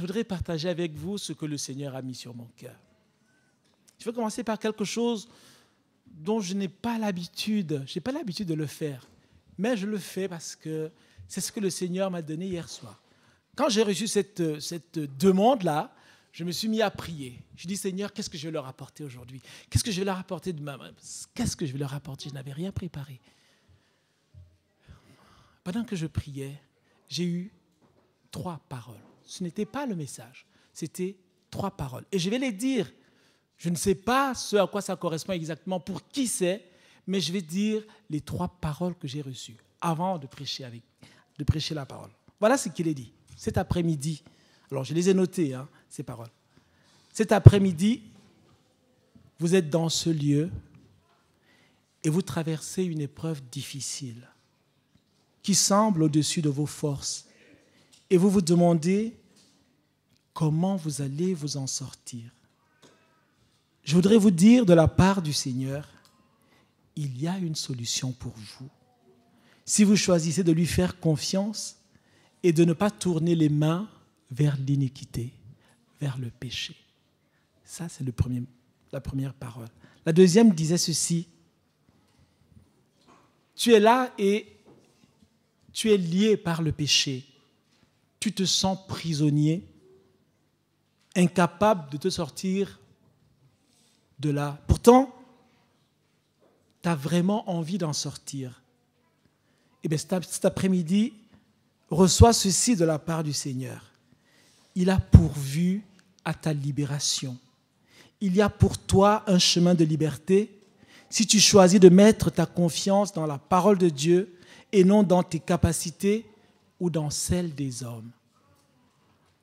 voudrais partager avec vous ce que le Seigneur a mis sur mon cœur. Je vais commencer par quelque chose dont je n'ai pas l'habitude. Je n'ai pas l'habitude de le faire. Mais je le fais parce que c'est ce que le Seigneur m'a donné hier soir. Quand j'ai reçu cette demande-là, je me suis mis à prier. Je dis, Seigneur, qu'est-ce que je vais leur apporter aujourd'hui? Qu'est-ce que je vais leur apporter demain? Qu'est-ce que je vais leur apporter? Je n'avais rien préparé. Pendant que je priais, j'ai eu 3 paroles. Ce n'était pas le message, c'était 3 paroles. Et je vais les dire. Je ne sais pas ce à quoi ça correspond exactement, pour qui c'est, mais je vais dire les 3 paroles que j'ai reçues avant de prêcher la parole. Voilà ce qu'il est dit. Cet après-midi, alors je les ai notées, ces paroles. Cet après-midi, vous êtes dans ce lieu et vous traversez une épreuve difficile qui semble au-dessus de vos forces. Et vous vous demandez comment vous allez vous en sortir. Je voudrais vous dire de la part du Seigneur, il y a une solution pour vous. Si vous choisissez de lui faire confiance et de ne pas tourner les mains vers l'iniquité, vers le péché. Ça, c'est la première parole. La deuxième disait ceci. Tu es là et tu es lié par le péché. Tu te sens prisonnier, incapable de te sortir de là. Pourtant, tu as vraiment envie d'en sortir. Et bien cet après-midi, reçois ceci de la part du Seigneur. Il a pourvu à ta libération. Il y a pour toi un chemin de liberté si tu choisis de mettre ta confiance dans la parole de Dieu et non dans tes capacités ou dans celles des hommes.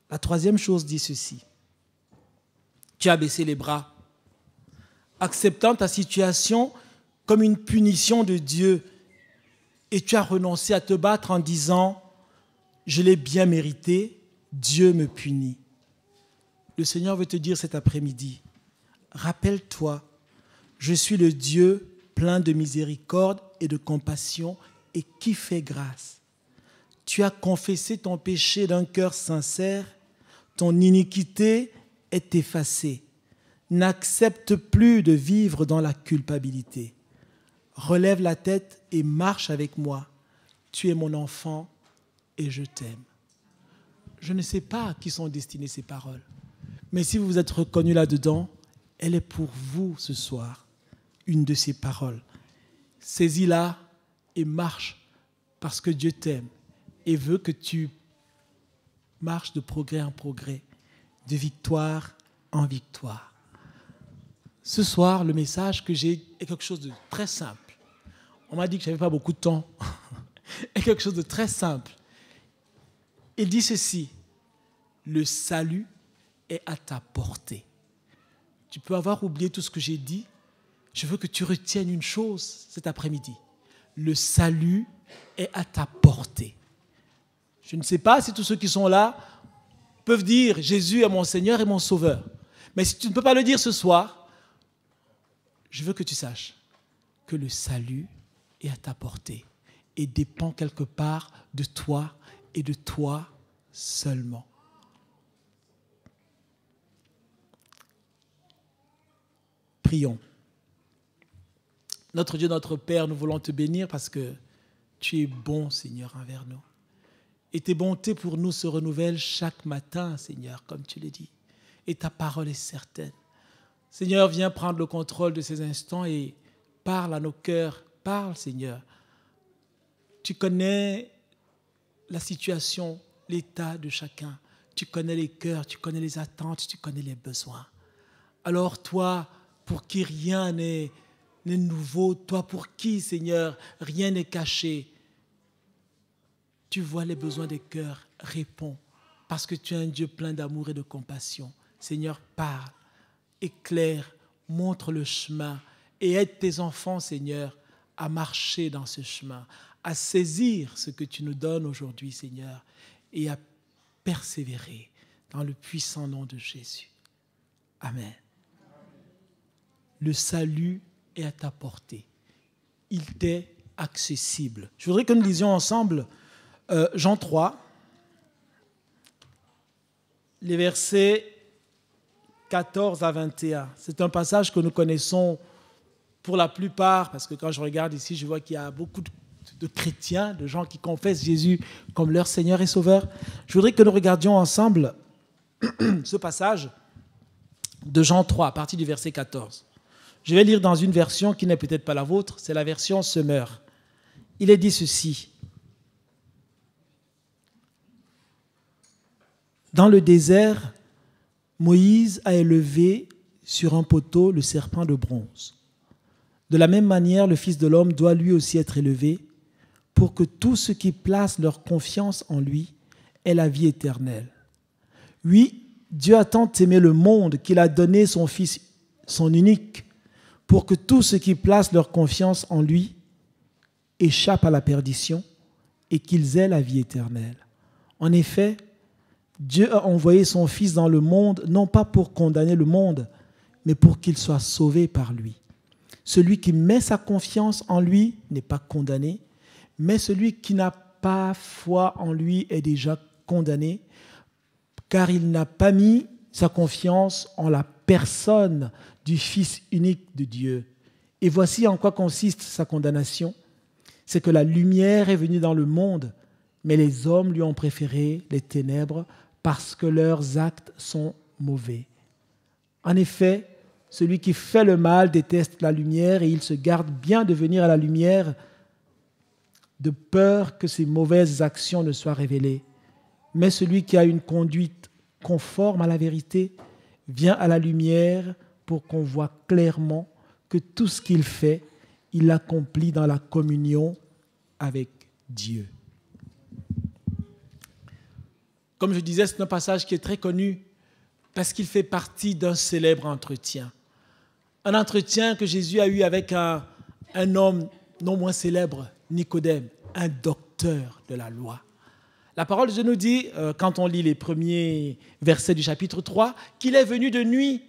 La troisième chose dit ceci. Tu as baissé les bras, acceptant ta situation comme une punition de Dieu, et tu as renoncé à te battre en disant « Je l'ai bien mérité, Dieu me punit ». Le Seigneur veut te dire cet après-midi, rappelle-toi, je suis le Dieu plein de miséricorde et de compassion et qui fait grâce. Tu as confessé ton péché d'un cœur sincère, ton iniquité est effacée. N'accepte plus de vivre dans la culpabilité. Relève la tête et marche avec moi. Tu es mon enfant et je t'aime. Je ne sais pas à qui sont destinées ces paroles, mais si vous vous êtes reconnu là-dedans, elle est pour vous ce soir, une de ces paroles. Saisis-la et marche parce que Dieu t'aime et veut que tu marches de progrès en progrès, de victoire en victoire. Ce soir, le message que j'ai est quelque chose de très simple. On m'a dit que je n'avais pas beaucoup de temps. est quelque chose de très simple. Il dit ceci, le salut est à ta portée. Tu peux avoir oublié tout ce que j'ai dit. Je veux que tu retiennes une chose cet après-midi. Le salut est à ta portée. Je ne sais pas si tous ceux qui sont là peuvent dire « Jésus est mon Seigneur et mon Sauveur ». Mais si tu ne peux pas le dire ce soir, je veux que tu saches que le salut est à ta portée et dépend quelque part de toi et de toi seulement. Prions. Notre Dieu, notre Père, nous voulons te bénir parce que tu es bon, Seigneur, envers nous. Et tes bontés pour nous se renouvellent chaque matin, Seigneur, comme tu l'as dit. Et ta parole est certaine. Seigneur, viens prendre le contrôle de ces instants et parle à nos cœurs. Parle, Seigneur. Tu connais la situation, l'état de chacun. Tu connais les cœurs, tu connais les attentes, tu connais les besoins. Alors toi, pour qui rien n'est nouveau, toi pour qui, Seigneur, rien n'est caché, tu vois les besoins des cœurs, réponds, parce que tu es un Dieu plein d'amour et de compassion. Seigneur, parle, éclaire, montre le chemin et aide tes enfants, Seigneur, à marcher dans ce chemin, à saisir ce que tu nous donnes aujourd'hui, Seigneur, et à persévérer dans le puissant nom de Jésus. Amen. Le salut est à ta portée. Il t'est accessible. Je voudrais que nous lisions ensemble Jean 3. les versets 14 à 21. C'est un passage que nous connaissons pour la plupart, parce que quand je regarde ici, je vois qu'il y a beaucoup de chrétiens, de gens qui confessent Jésus comme leur Seigneur et Sauveur. Je voudrais que nous regardions ensemble ce passage de Jean 3, à partir du verset 14. Je vais lire dans une version qui n'est peut-être pas la vôtre, c'est la version Semeur. Il est dit ceci. Dans le désert, Moïse a élevé sur un poteau le serpent de bronze. De la même manière, le Fils de l'homme doit lui aussi être élevé pour que tous ceux qui placent leur confiance en lui aient la vie éternelle. Oui, Dieu a tant aimé le monde qu'il a donné son Fils, son unique, pour que tous ceux qui placent leur confiance en lui échappent à la perdition et qu'ils aient la vie éternelle. En effet, Dieu a envoyé son Fils dans le monde, non pas pour condamner le monde, mais pour qu'il soit sauvé par lui. Celui qui met sa confiance en lui n'est pas condamné, mais celui qui n'a pas foi en lui est déjà condamné, car il n'a pas mis sa confiance en la personne du Fils unique de Dieu. Et voici en quoi consiste sa condamnation. C'est que la lumière est venue dans le monde, mais les hommes lui ont préféré les ténèbres parce que leurs actes sont mauvais. En effet, celui qui fait le mal déteste la lumière et il se garde bien de venir à la lumière de peur que ses mauvaises actions ne soient révélées. Mais celui qui a une conduite conforme à la vérité vient à la lumière pour qu'on voit clairement que tout ce qu'il fait, il l'accomplit dans la communion avec Dieu. Comme je disais, c'est un passage qui est très connu parce qu'il fait partie d'un célèbre entretien. Un entretien que Jésus a eu avec un homme non moins célèbre, Nicodème, un docteur de la loi. La parole de Dieu nous dit, quand on lit les premiers versets du chapitre 3, qu'il est venu de nuit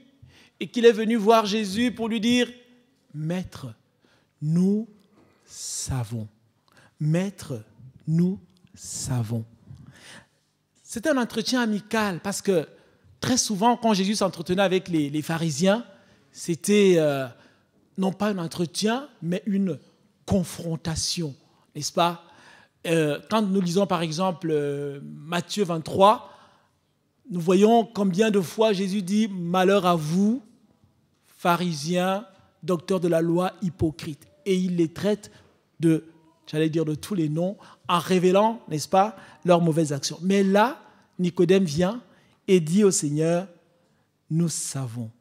et qu'il est venu voir Jésus pour lui dire « Maître, nous savons. Maître, nous savons. » C'était un entretien amical parce que très souvent, quand Jésus s'entretenait avec les pharisiens, c'était non pas un entretien, mais une confrontation, n'est-ce pas ? Quand nous lisons par exemple Matthieu 23, nous voyons combien de fois Jésus dit « Malheur à vous, pharisiens, docteurs de la loi, hypocrites ». Et il les traite de tous les noms, en révélant, n'est-ce pas, leurs mauvaises actions. Mais là, Nicodème vient et dit au Seigneur, nous savons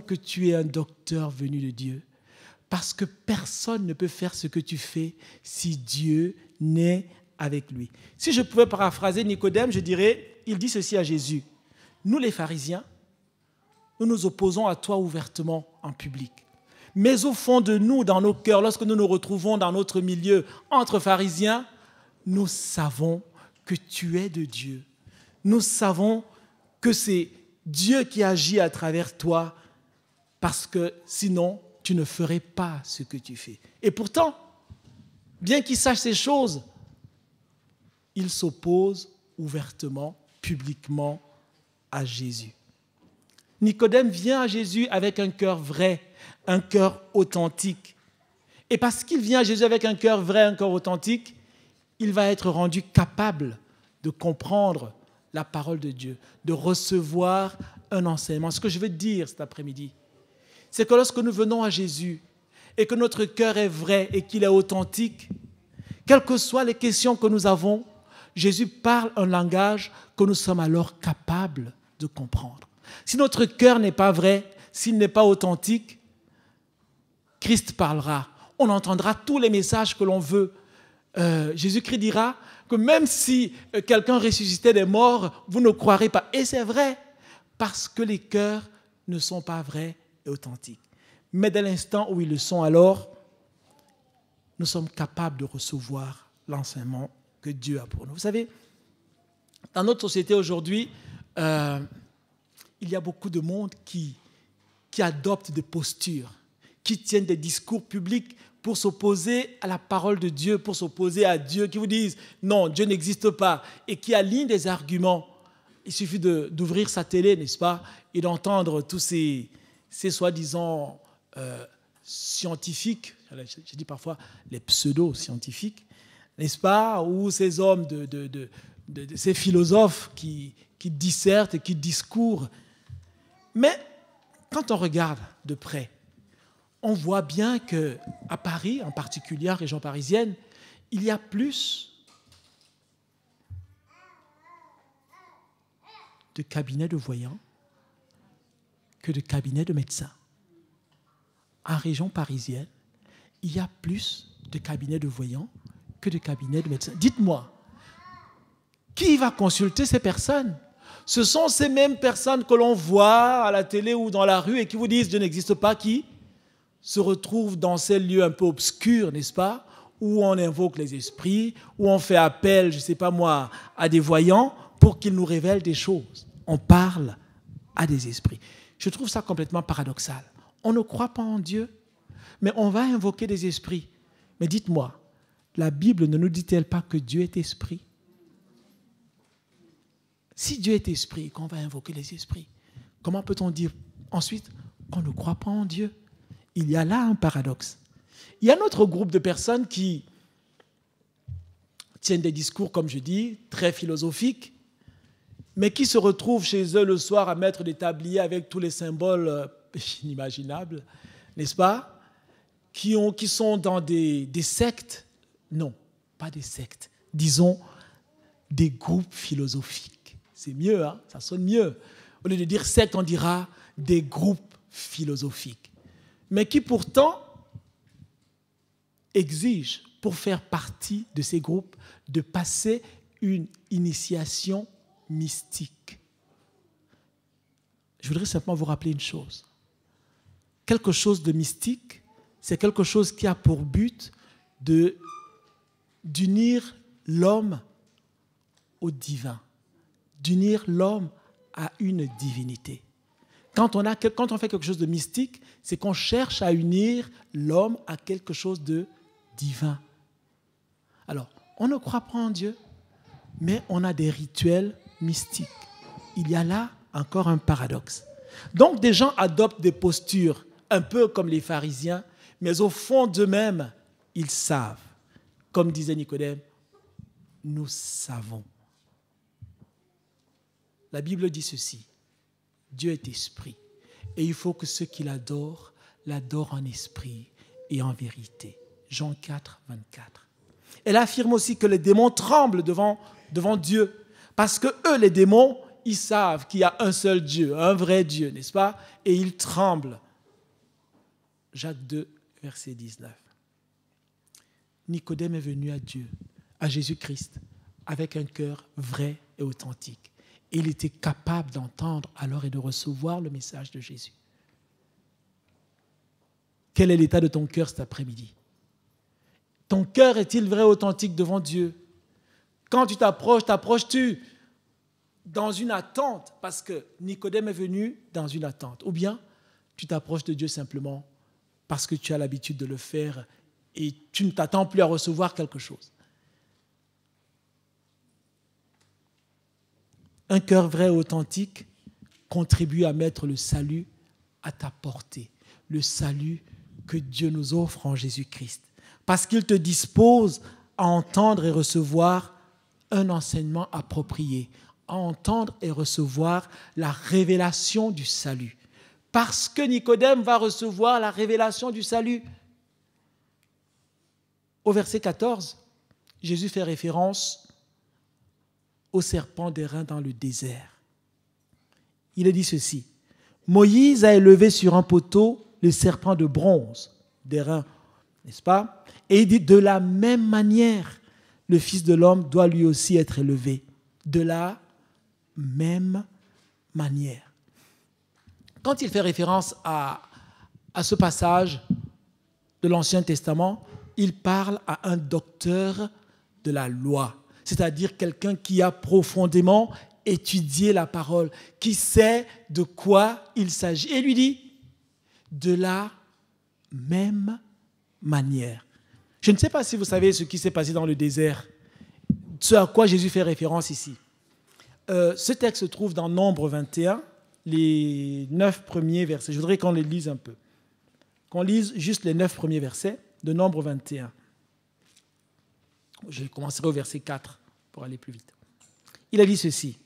que tu es un docteur venu de Dieu, parce que personne ne peut faire ce que tu fais si Dieu n'est avec lui. Si je pouvais paraphraser Nicodème, je dirais, il dit ceci à Jésus, nous les pharisiens, nous nous opposons à toi ouvertement en public. Mais au fond de nous, dans nos cœurs, lorsque nous nous retrouvons dans notre milieu entre pharisiens, nous savons que tu es de Dieu. Nous savons que c'est Dieu qui agit à travers toi, parce que sinon, tu ne ferais pas ce que tu fais. Et pourtant, bien qu'il sache ces choses, il s'oppose ouvertement, publiquement à Jésus. Nicodème vient à Jésus avec un cœur vrai, un cœur authentique. Et parce qu'il vient à Jésus avec un cœur vrai, un cœur authentique, il va être rendu capable de comprendre la parole de Dieu, de recevoir un enseignement. Ce que je veux te dire cet après-midi, c'est que lorsque nous venons à Jésus et que notre cœur est vrai et qu'il est authentique, quelles que soient les questions que nous avons, Jésus parle un langage que nous sommes alors capables de comprendre. Si notre cœur n'est pas vrai, s'il n'est pas authentique, Christ parlera. On entendra tous les messages que l'on veut. Jésus-Christ dira que même si quelqu'un ressuscitait des morts, vous ne croirez pas. Et c'est vrai, parce que les cœurs ne sont pas vrais et authentiques. Mais dès l'instant où ils le sont, alors, nous sommes capables de recevoir l'enseignement que Dieu a pour nous. Vous savez, dans notre société aujourd'hui, il y a beaucoup de monde qui adoptent des postures, qui tiennent des discours publics pour s'opposer à la parole de Dieu, pour s'opposer à Dieu, qui vous disent « non, Dieu n'existe pas » et qui alignent des arguments il suffit d'ouvrir sa télé, n'est-ce pas, et d'entendre tous ces soi-disant scientifiques, je dis parfois les pseudo-scientifiques, n'est-ce pas, ou ces hommes, ces philosophes qui dissertent et qui discourent. Mais quand on regarde de près, on voit bien qu'à Paris, en particulier en région parisienne, il y a plus de cabinets de voyants que de cabinets de médecins. En région parisienne, il y a plus de cabinets de voyants que de cabinets de médecins. Dites-moi, qui va consulter ces personnes? Ce sont ces mêmes personnes que l'on voit à la télé ou dans la rue et qui vous disent « Dieu n'existe pas », qui se retrouvent dans ces lieux un peu obscurs, n'est-ce pas, où on invoque les esprits, où on fait appel, je ne sais pas moi, à des voyants pour qu'ils nous révèlent des choses. On parle à des esprits. Je trouve ça complètement paradoxal. On ne croit pas en Dieu, mais on va invoquer des esprits. Mais dites-moi, la Bible ne nous dit-elle pas que Dieu est esprit? Si Dieu est esprit et qu'on va invoquer les esprits, comment peut-on dire ensuite qu'on ne croit pas en Dieu? Il y a là un paradoxe. Il y a un autre groupe de personnes qui tiennent des discours, comme je dis, très philosophiques, mais qui se retrouvent chez eux le soir à mettre des tabliers avec tous les symboles inimaginables, n'est-ce pas, qui sont dans des sectes, non, pas des sectes, disons des groupes philosophiques. C'est mieux, hein, ça sonne mieux. Au lieu de dire secte, on dira des groupes philosophiques. Mais qui pourtant exigent, pour faire partie de ces groupes, de passer une initiation mystique. Je voudrais simplement vous rappeler une chose. Quelque chose de mystique, c'est quelque chose qui a pour but d'unir l'homme au divin, d'unir l'homme à une divinité. Quand on fait quelque chose de mystique, c'est qu'on cherche à unir l'homme à quelque chose de divin. Alors, on ne croit pas en Dieu, mais on a des rituels mystiques. Il y a là encore un paradoxe. Donc, des gens adoptent des postures un peu comme les pharisiens, mais au fond d'eux-mêmes, ils savent. Comme disait Nicodème, nous savons. La Bible dit ceci, Dieu est esprit, et il faut que ceux qui l'adorent en esprit et en vérité. Jean 4, 24. Elle affirme aussi que les démons tremblent devant Dieu, parce que eux, les démons, ils savent qu'il y a un seul Dieu, un vrai Dieu, n'est-ce pas? Et ils tremblent. Jacques 2, verset 19. Nicodème est venu à Dieu, à Jésus-Christ, avec un cœur vrai et authentique. Et il était capable d'entendre alors et de recevoir le message de Jésus. Quel est l'état de ton cœur cet après-midi? Ton cœur est-il vrai et authentique devant Dieu? Quand tu t'approches-tu dans une attente, parce que Nicodème est venu dans une attente, ou bien tu t'approches de Dieu simplement parce que tu as l'habitude de le faire et tu ne t'attends plus à recevoir quelque chose. Un cœur vrai et authentique contribue à mettre le salut à ta portée, le salut que Dieu nous offre en Jésus-Christ, parce qu'il te dispose à entendre et recevoir un enseignement approprié, à entendre et recevoir la révélation du salut. Parce que Nicodème va recevoir la révélation du salut. Au verset 14, Jésus fait référence au serpent d'airain dans le désert. Il a dit ceci, Moïse a élevé sur un poteau le serpent de bronze d'airain, n'est-ce pas? Et il dit, de la même manière, le Fils de l'homme doit lui aussi être élevé. De la même manière. Quand il fait référence à ce passage de l'Ancien Testament, il parle à un docteur de la loi, c'est-à-dire quelqu'un qui a profondément étudié la parole, qui sait de quoi il s'agit. Et il lui dit, de la même manière. Je ne sais pas si vous savez ce qui s'est passé dans le désert, ce à quoi Jésus fait référence ici. Ce texte se trouve dans Nombre 21, les 9 premiers versets. Je voudrais qu'on les lise un peu. Qu'on lise juste les 9 premiers versets de Nombre 21. Je commencerai au verset 4 pour aller plus vite. Il a dit ceci.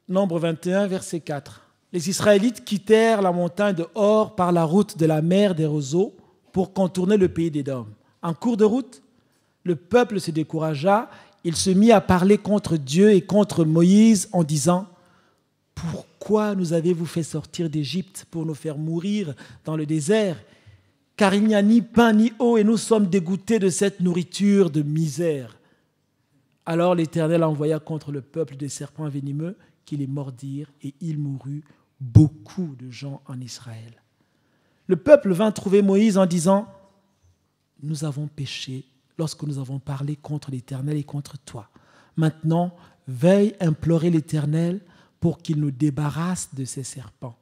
Nombre 21, verset 4. Les Israélites quittèrent la montagne de Hor par la route de la mer des roseaux pour contourner le pays d'Édom. En cours de route, le peuple se découragea. Il se mit à parler contre Dieu et contre Moïse en disant « Pourquoi nous avez-vous fait sortir d'Égypte pour nous faire mourir dans le désert ? Car il n'y a ni pain ni eau et nous sommes dégoûtés de cette nourriture de misère. » Alors l'Éternel envoya contre le peuple des serpents venimeux qui les mordirent et il mourut beaucoup de gens en Israël. Le peuple vint trouver Moïse en disant « Nous avons péché lorsque nous avons parlé contre l'Éternel et contre toi. Maintenant, veuille implorer l'Éternel pour qu'il nous débarrasse de ces serpents. »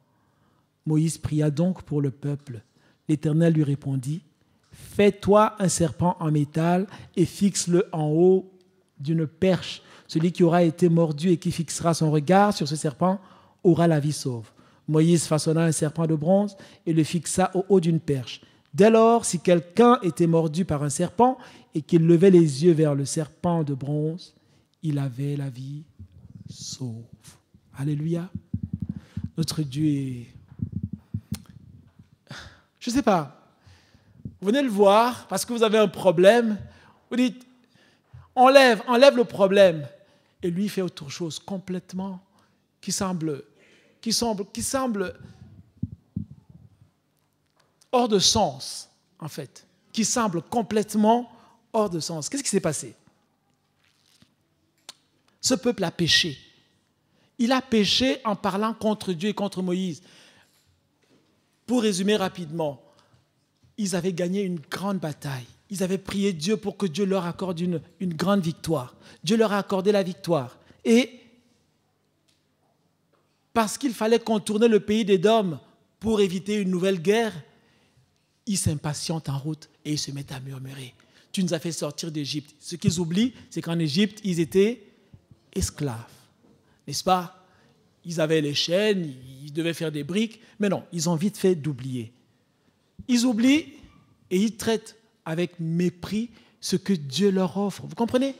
Moïse pria donc pour le peuple. L'Éternel lui répondit « Fais-toi un serpent en métal et fixe-le en haut d'une perche. Celui qui aura été mordu et qui fixera son regard sur ce serpent aura la vie sauve. » Moïse façonna un serpent de bronze et le fixa au haut d'une perche. Dès lors, si quelqu'un était mordu par un serpent et qu'il levait les yeux vers le serpent de bronze, il avait la vie sauve. Alléluia. Notre Dieu est... Je ne sais pas. Vous venez le voir parce que vous avez un problème. Vous dites, enlève le problème. Et lui fait autre chose complètement qui semble hors de sens, en fait. Qui semble complètement hors de sens. Qu'est-ce qui s'est passé? Ce peuple a péché. Il a péché en parlant contre Dieu et contre Moïse. Pour résumer rapidement, ils avaient gagné une grande bataille. Ils avaient prié Dieu pour que Dieu leur accorde une grande victoire. Dieu leur a accordé la victoire. Et parce qu'il fallait contourner le pays d'Édom pour éviter une nouvelle guerre, ils s'impatientent en route et ils se mettent à murmurer. Tu nous as fait sortir d'Égypte. Ce qu'ils oublient, c'est qu'en Égypte, ils étaient esclaves. N'est-ce pas? Ils avaient les chaînes, ils devaient faire des briques, mais non, ils ont vite fait d'oublier. Ils oublient et ils traitent avec mépris ce que Dieu leur offre. Vous comprenez?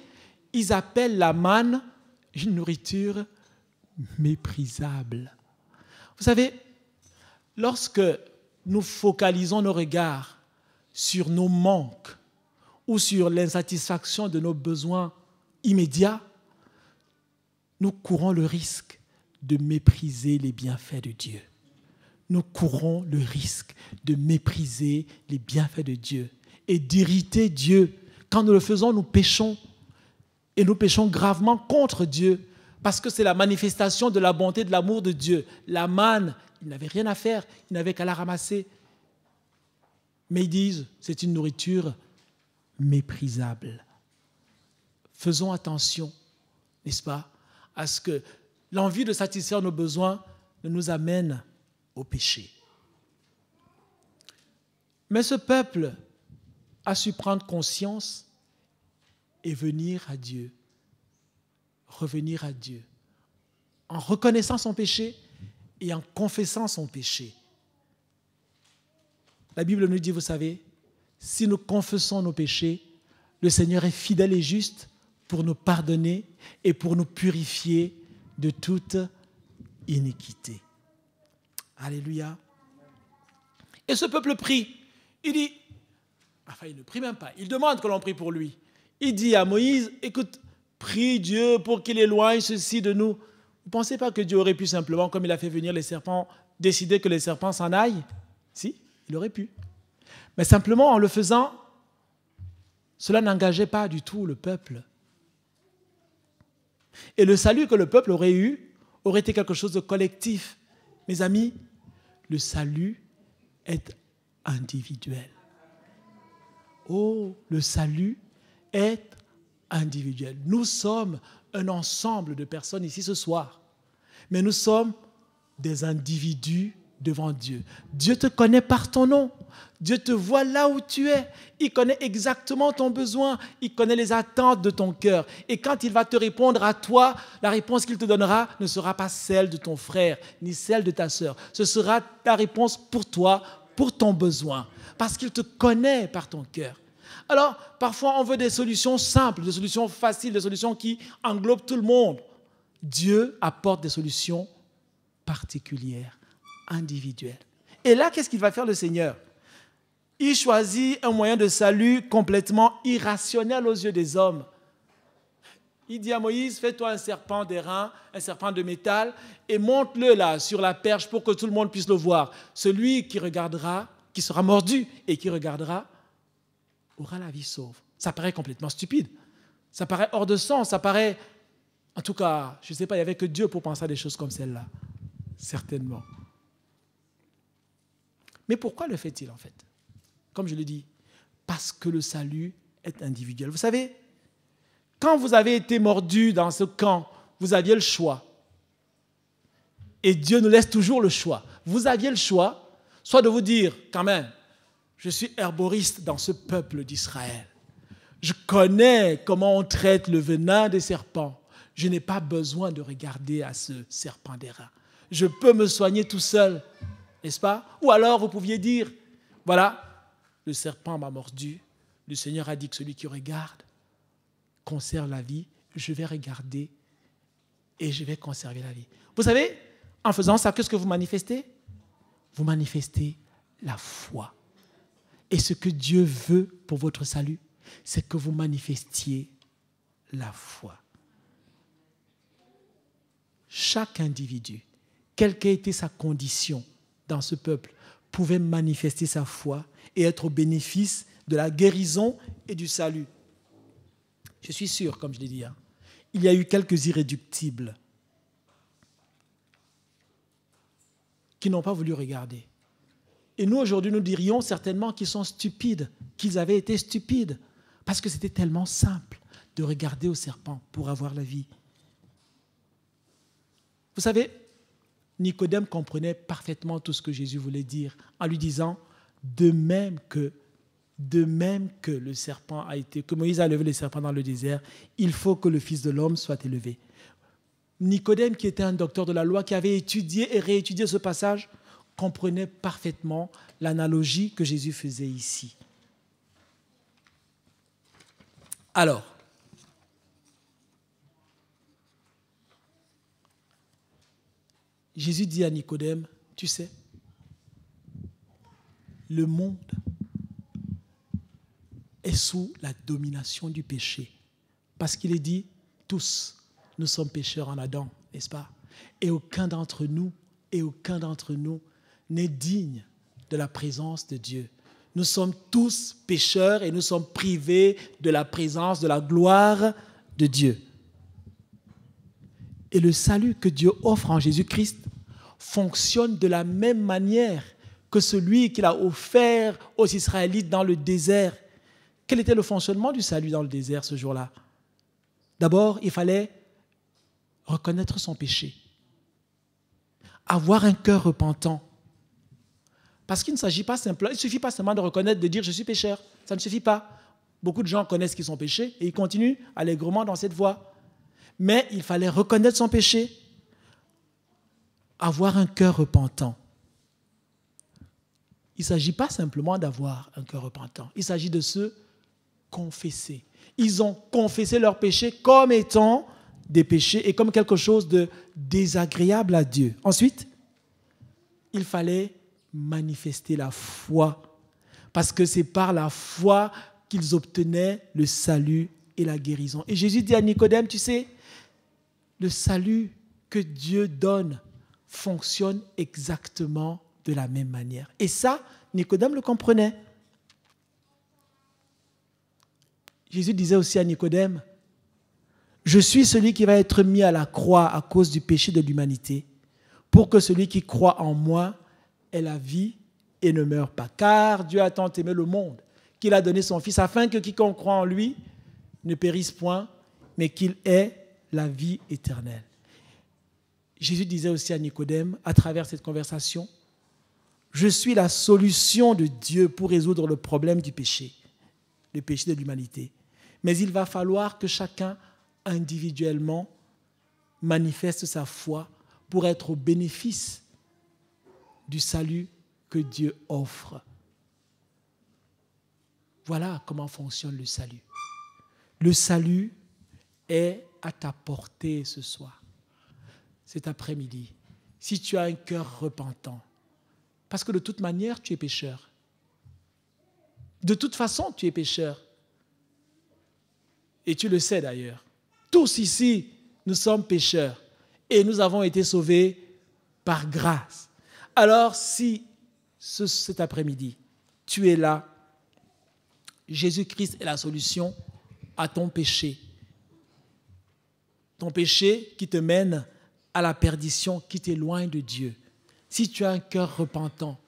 Ils appellent la manne une nourriture méprisable. Vous savez, lorsque nous focalisons nos regards sur nos manques ou sur l'insatisfaction de nos besoins immédiats, nous courons le risque de mépriser les bienfaits de Dieu. Nous courons le risque de mépriser les bienfaits de Dieu et d'irriter Dieu. Quand nous le faisons, nous péchons. Et nous péchons gravement contre Dieu parce que c'est la manifestation de la bonté, de l'amour de Dieu. La manne, ils n'avaient rien à faire, ils n'avaient qu'à la ramasser. Mais ils disent, c'est une nourriture méprisable. Faisons attention, n'est-ce pas, à ce que l'envie de satisfaire nos besoins ne nous amène au péché. Mais ce peuple a su prendre conscience et venir à Dieu, revenir à Dieu, en reconnaissant son péché et en confessant son péché. La Bible nous dit, vous savez, si nous confessons nos péchés, le Seigneur est fidèle et juste pour nous pardonner et pour nous purifier de toute iniquité. Alléluia. Et ce peuple prie. Il dit, enfin il ne prie même pas, il demande que l'on prie pour lui. Il dit à Moïse, écoute, prie Dieu pour qu'il éloigne ceci de nous. Vous ne pensez pas que Dieu aurait pu simplement, comme il a fait venir les serpents, décider que les serpents s'en aillent? Si, il aurait pu. Mais simplement en le faisant, cela n'engageait pas du tout le peuple. Et le salut que le peuple aurait eu aurait été quelque chose de collectif. Mes amis, le salut est individuel. Oh, le salut est individuel. Nous sommes un ensemble de personnes ici ce soir, mais nous sommes des individus devant Dieu. Dieu te connaît par ton nom. Dieu te voit là où tu es. Il connaît exactement ton besoin. Il connaît les attentes de ton cœur. Et quand il va te répondre à toi, la réponse qu'il te donnera ne sera pas celle de ton frère, ni celle de ta sœur. Ce sera ta réponse pour toi, pour ton besoin. Parce qu'il te connaît par ton cœur. Alors, parfois, on veut des solutions simples, des solutions faciles, des solutions qui englobent tout le monde. Dieu apporte des solutions particulières, individuelles. Et là, qu'est-ce qu'il va faire le Seigneur? Il choisit un moyen de salut complètement irrationnel aux yeux des hommes. Il dit à Moïse, fais-toi un serpent d'airain, un serpent de métal, et monte-le là sur la perche pour que tout le monde puisse le voir. Celui qui regardera, qui sera mordu et qui regardera, aura la vie sauve. Ça paraît complètement stupide. Ça paraît hors de sens. Ça paraît... En tout cas, je ne sais pas, il n'y avait que Dieu pour penser à des choses comme celle-là. Certainement. Mais pourquoi le fait-il en fait? Comme je le dis, parce que le salut est individuel. Vous savez, quand vous avez été mordu dans ce camp, vous aviez le choix. Et Dieu nous laisse toujours le choix. Vous aviez le choix, soit de vous dire, quand même, je suis herboriste dans ce peuple d'Israël. Je connais comment on traite le venin des serpents. Je n'ai pas besoin de regarder à ce serpent d'airain. Je peux me soigner tout seul, n'est-ce pas? Ou alors vous pouviez dire, voilà, le serpent m'a mordu. Le Seigneur a dit que celui qui regarde conserve la vie. Je vais regarder et je vais conserver la vie. Vous savez, en faisant ça, qu'est-ce que vous manifestez? Vous manifestez la foi. Et ce que Dieu veut pour votre salut, c'est que vous manifestiez la foi. Chaque individu, quelle qu'ait été sa condition dans ce peuple, pouvait manifester sa foi et être au bénéfice de la guérison et du salut. Je suis sûr, comme je l'ai dit, il y a eu quelques irréductibles qui n'ont pas voulu regarder. Et nous, aujourd'hui, nous dirions certainement qu'ils sont stupides, qu'ils avaient été stupides, parce que c'était tellement simple de regarder au serpent pour avoir la vie. Vous savez, Nicodème comprenait parfaitement tout ce que Jésus voulait dire en lui disant, de même que le serpent a été, que Moïse a levé le serpent dans le désert, il faut que le Fils de l'homme soit élevé. Nicodème, qui était un docteur de la loi, qui avait étudié et réétudié ce passage, comprenait parfaitement l'analogie que Jésus faisait ici. Alors, Jésus dit à Nicodème, tu sais, le monde est sous la domination du péché. Parce qu'il est dit, tous, nous sommes pécheurs en Adam, n'est-ce pas? Et aucun d'entre nous n'est digne de la présence de Dieu. Nous sommes tous pécheurs et nous sommes privés de la présence, de la gloire de Dieu. Et le salut que Dieu offre en Jésus-Christ fonctionne de la même manière que celui qu'il a offert aux Israélites dans le désert. Quel était le fonctionnement du salut dans le désert ce jour-là? D'abord, il fallait reconnaître son péché, avoir un cœur repentant. Parce qu'il ne s'agit pas simplement, il ne suffit pas seulement de reconnaître, de dire je suis pécheur. Ça ne suffit pas. Beaucoup de gens connaissent qu'ils sont péchés et ils continuent allègrement dans cette voie. Mais il fallait reconnaître son péché, avoir un cœur repentant. Il ne s'agit pas simplement d'avoir un cœur repentant. Il s'agit de se confesser. Ils ont confessé leurs péchés comme étant des péchés et comme quelque chose de désagréable à Dieu. Ensuite, il fallait manifester la foi, parce que c'est par la foi qu'ils obtenaient le salut et la guérison. Et Jésus dit à Nicodème, tu sais, le salut que Dieu donne fonctionne exactement de la même manière. Et ça, Nicodème le comprenait. Jésus disait aussi à Nicodème, je suis celui qui va être mis à la croix à cause du péché de l'humanité, pour que celui qui croit en moi ait la vie et ne meure pas. Car Dieu a tant aimé le monde qu'il a donné son Fils, afin que quiconque croit en lui ne périsse point, mais qu'il ait la vie éternelle. Jésus disait aussi à Nicodème, à travers cette conversation, Je suis la solution de Dieu pour résoudre le problème du péché, le péché de l'humanité. Mais il va falloir que chacun individuellement manifeste sa foi pour être au bénéfice du salut que Dieu offre. Voilà comment fonctionne le salut. Le salut est à ta portée ce soir, cet après-midi, si tu as un cœur repentant. Parce que de toute manière, tu es pécheur. De toute façon, tu es pécheur. Et tu le sais d'ailleurs. Tous ici, nous sommes pécheurs. Et nous avons été sauvés par grâce. Alors, si cet après-midi, tu es là, Jésus-Christ est la solution à ton péché. Ton péché qui te mène à la perdition, qui t'éloigne de Dieu. Si tu as un cœur repentant,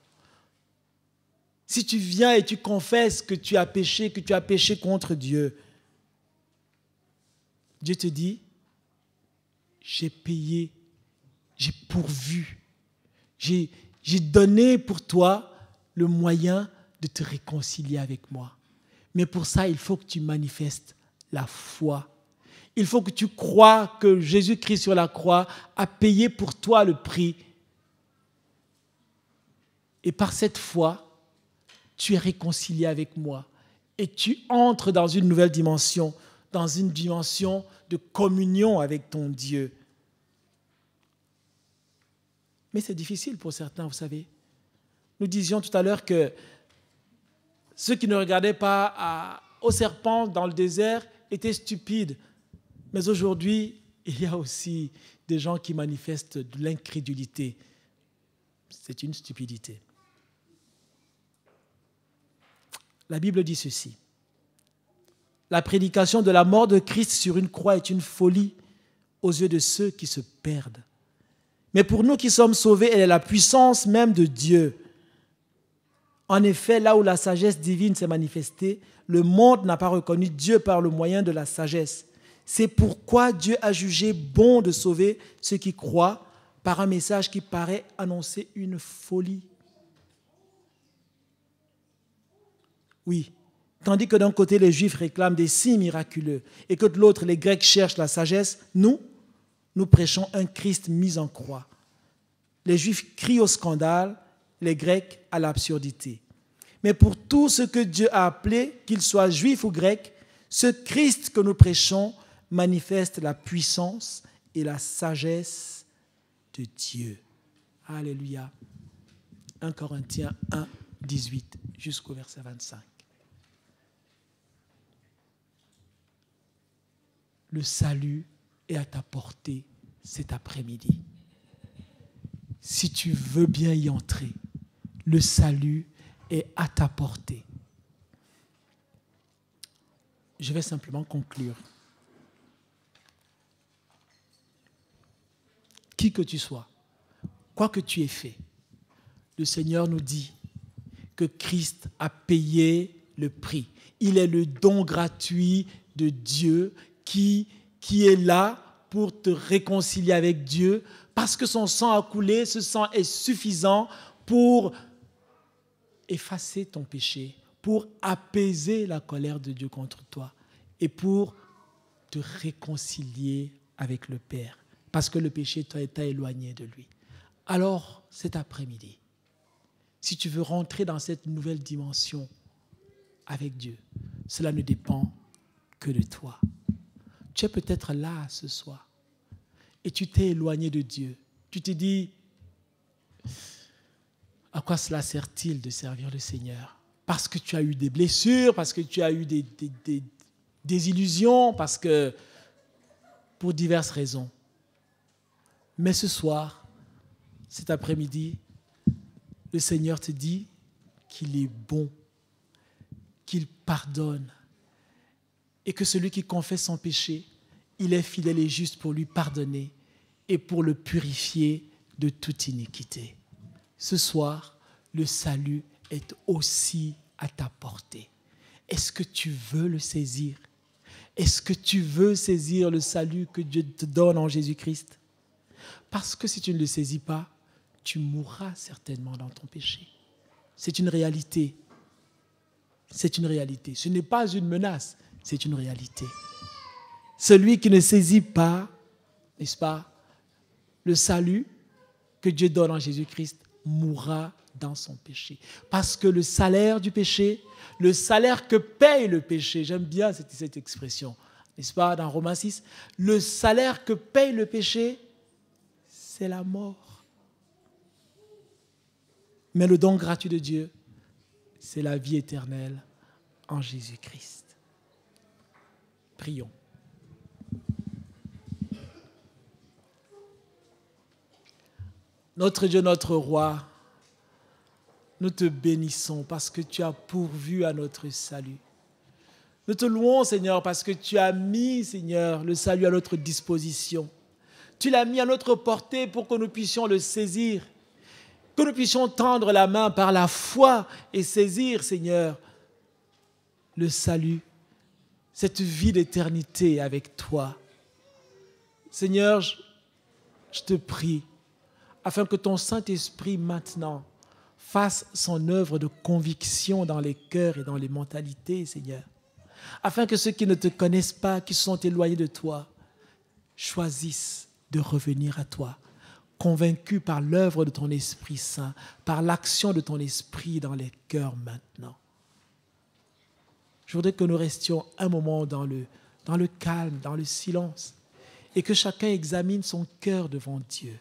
si tu viens et tu confesses que tu as péché contre Dieu, Dieu te dit, j'ai payé, j'ai pourvu, j'ai donné pour toi le moyen de te réconcilier avec moi. Mais pour ça, il faut que tu manifestes la foi. Il faut que tu crois que Jésus-Christ sur la croix a payé pour toi le prix. Et par cette foi, tu es réconcilié avec moi. Et tu entres dans une nouvelle dimension, dans une dimension de communion avec ton Dieu. Mais c'est difficile pour certains, vous savez. Nous disions tout à l'heure que ceux qui ne regardaient pas au serpent dans le désert étaient stupides. Mais aujourd'hui, il y a aussi des gens qui manifestent de l'incrédulité. C'est une stupidité. La Bible dit ceci. La prédication de la mort de Christ sur une croix est une folie aux yeux de ceux qui se perdent. Mais pour nous qui sommes sauvés, elle est la puissance même de Dieu. En effet, là où la sagesse divine s'est manifestée, le monde n'a pas reconnu Dieu par le moyen de la sagesse. C'est pourquoi Dieu a jugé bon de sauver ceux qui croient par un message qui paraît annoncer une folie. Oui, tandis que d'un côté les Juifs réclament des signes miraculeux et que de l'autre les Grecs cherchent la sagesse, nous prêchons un Christ mis en croix. Les Juifs crient au scandale, les Grecs à l'absurdité. Mais pour tout ce que Dieu a appelé, qu'il soit juif ou grec, ce Christ que nous prêchons manifeste la puissance et la sagesse de Dieu. Alléluia. 1 Corinthiens 1, 18 jusqu'au verset 25. Le salut est à ta portée cet après-midi. Si tu veux bien y entrer, le salut est à ta portée. Je vais simplement conclure. Qui que tu sois, quoi que tu aies fait, le Seigneur nous dit que Christ a payé le prix. Il est le don gratuit de Dieu qui est là pour te réconcilier avec Dieu parce que son sang a coulé, ce sang est suffisant pour effacer ton péché, pour apaiser la colère de Dieu contre toi et pour te réconcilier avec le Père parce que le péché t'a éloigné de lui. Alors, cet après-midi, si tu veux rentrer dans cette nouvelle dimension avec Dieu, cela ne dépend que de toi. Tu es peut-être là ce soir et tu t'es éloigné de Dieu. Tu te dis, à quoi cela sert-il de servir le Seigneur? Parce que tu as eu des blessures, parce que tu as eu des illusions, parce que pour diverses raisons. Mais ce soir, cet après-midi, le Seigneur te dit qu'il est bon, qu'il pardonne et que celui qui confesse son péché, il est fidèle et juste pour lui pardonner et pour le purifier de toute iniquité. Ce soir, le salut est aussi à ta portée. Est-ce que tu veux le saisir? Est-ce que tu veux saisir le salut que Dieu te donne en Jésus-Christ? Parce que si tu ne le saisis pas, tu mourras certainement dans ton péché. C'est une réalité. C'est une réalité. Ce n'est pas une menace, c'est une réalité. Celui qui ne saisit pas, n'est-ce pas, le salut que Dieu donne en Jésus-Christ mourra dans son péché. Parce que le salaire du péché, le salaire que paye le péché, j'aime bien cette expression, n'est-ce pas, dans Romains 6, le salaire que paye le péché, c'est la mort. Mais le don gratuit de Dieu, c'est la vie éternelle en Jésus-Christ. Prions. Notre Dieu, notre Roi, nous te bénissons parce que tu as pourvu à notre salut. Nous te louons, Seigneur, parce que tu as mis, Seigneur, le salut à notre disposition. Tu l'as mis à notre portée pour que nous puissions le saisir, que nous puissions tendre la main par la foi et saisir, Seigneur, le salut, cette vie d'éternité avec toi. Seigneur, je te prie, afin que ton Saint-Esprit maintenant fasse son œuvre de conviction dans les cœurs et dans les mentalités, Seigneur. Afin que ceux qui ne te connaissent pas, qui sont éloignés de toi, choisissent de revenir à toi, convaincus par l'œuvre de ton Esprit Saint, par l'action de ton Esprit dans les cœurs maintenant. Je voudrais que nous restions un moment dans le calme, dans le silence, et que chacun examine son cœur devant Dieu.